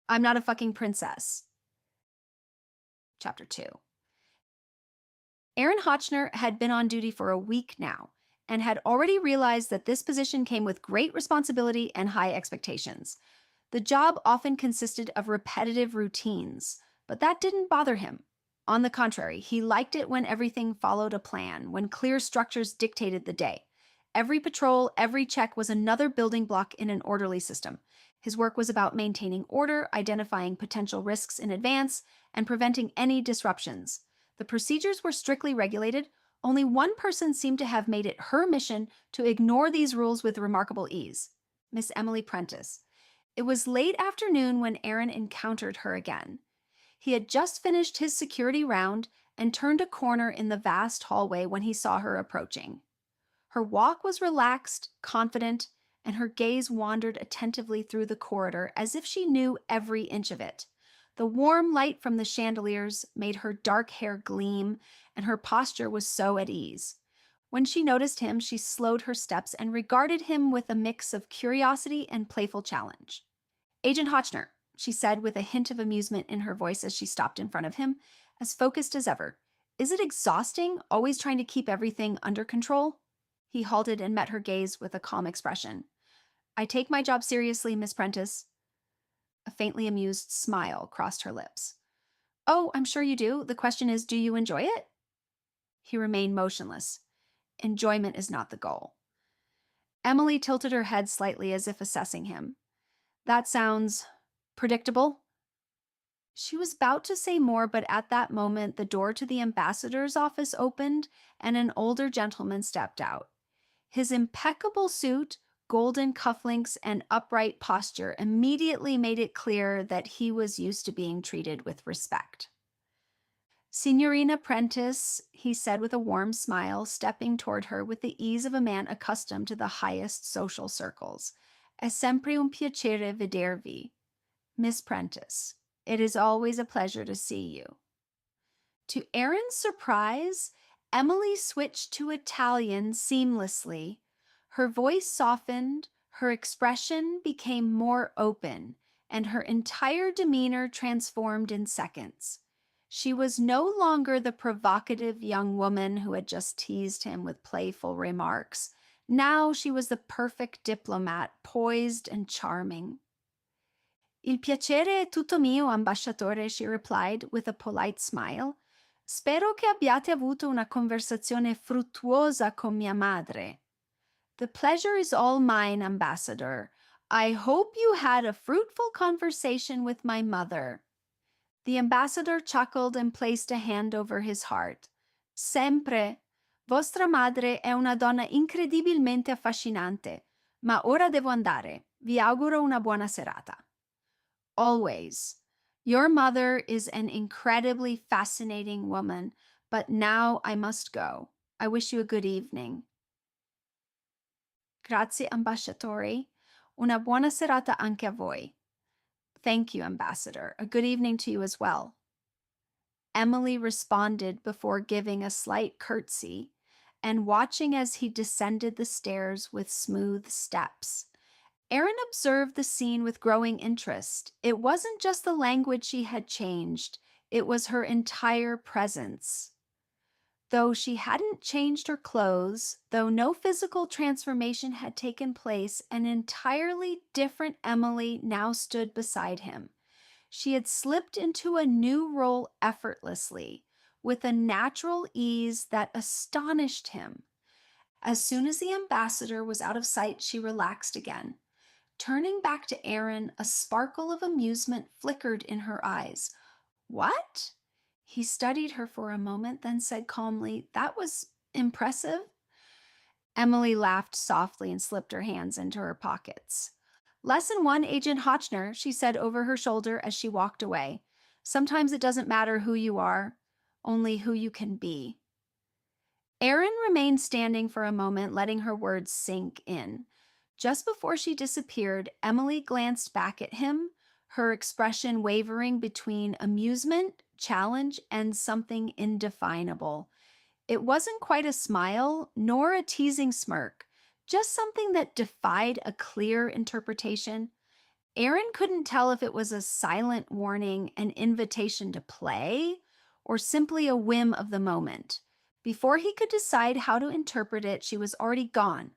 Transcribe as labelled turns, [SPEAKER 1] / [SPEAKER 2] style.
[SPEAKER 1] I'm not a fucking princess. Chapter 2. Aaron Hotchner had been on duty for a week now and had already realized that this position came with great responsibility and high expectations. The job often consisted of repetitive routines, but that didn't bother him. On the contrary, he liked it when everything followed a plan, when clear structures dictated the day. Every patrol, every check was another building block in an orderly system. His work was about maintaining order, identifying potential risks in advance, and preventing any disruptions. The procedures were strictly regulated. Only one person seemed to have made it her mission to ignore these rules with remarkable ease: Miss Emily Prentice. It was late afternoon when Aaron encountered her again. He had just finished his security round and turned a corner in the vast hallway when he saw her approaching. Her walk was relaxed, confident, and her gaze wandered attentively through the corridor as if she knew every inch of it. The warm light from the chandeliers made her dark hair gleam, and her posture was so at ease. When she noticed him, she slowed her steps and regarded him with a mix of curiosity and playful challenge. "Agent Hotchner," she said with a hint of amusement in her voice as she stopped in front of him, as focused as ever. "Is it exhausting, always trying to keep everything under control?" He halted and met her gaze with a calm expression. "I take my job seriously, Miss Prentice." A faintly amused smile crossed her lips. "Oh, I'm sure you do. The question is, do you enjoy it?" He remained motionless. Enjoyment is not the goal. Emily tilted her head slightly as if assessing him. "That sounds predictable." She was about to say more, but at that moment, the door to the ambassador's office opened and an older gentleman stepped out. His impeccable suit, golden cufflinks, and upright posture immediately made it clear that he was used to being treated with respect. "Signorina Prentice," he said with a warm smile, stepping toward her with the ease of a man accustomed to the highest social circles. "È sempre un piacere vedervi. Miss Prentice, it is always a pleasure to see you." To Aaron's surprise, Emily switched to Italian seamlessly. Her voice softened, her expression became more open, and her entire demeanor transformed in seconds. She was no longer the provocative young woman who had just teased him with playful remarks. Now she was the perfect diplomat, poised and charming. "Il piacere è tutto mio, ambasciatore," she replied with a polite smile. "Spero che abbiate avuto una conversazione fruttuosa con mia madre." "The pleasure is all mine, ambassador. I hope you had a fruitful conversation with my mother." The ambassador chuckled and placed a hand over his heart. "Sempre. Vostra madre è una donna incredibilmente affascinante. Ma ora devo andare. Vi auguro una buona serata." "Always. Your mother is an incredibly fascinating woman, but now I must go. I wish you a good evening." "Grazie, ambasciatore. Una buona serata anche a voi." "Thank you, ambassador. A good evening to you as well." Emily responded before giving a slight curtsy and watching as he descended the stairs with smooth steps. Aaron observed the scene with growing interest. It wasn't just the language she had changed, it was her entire presence. Though she hadn't changed her clothes, though no physical transformation had taken place, an entirely different Emily now stood beside him. She had slipped into a new role effortlessly, with a natural ease that astonished him. As soon as the ambassador was out of sight, she relaxed again. Turning back to Aaron, a sparkle of amusement flickered in her eyes. "What?" He studied her for a moment, then said calmly, "That was impressive." Emily laughed softly and slipped her hands into her pockets. "Lesson 1, Agent Hotchner," she said over her shoulder as she walked away. "Sometimes it doesn't matter who you are, only who you can be." Aaron remained standing for a moment, letting her words sink in. Just before she disappeared, Emily glanced back at him, her expression wavering between amusement, challenge, and something indefinable. It wasn't quite a smile, nor a teasing smirk, just something that defied a clear interpretation. Aaron couldn't tell if it was a silent warning, an invitation to play, or simply a whim of the moment. Before he could decide how to interpret it, she was already gone,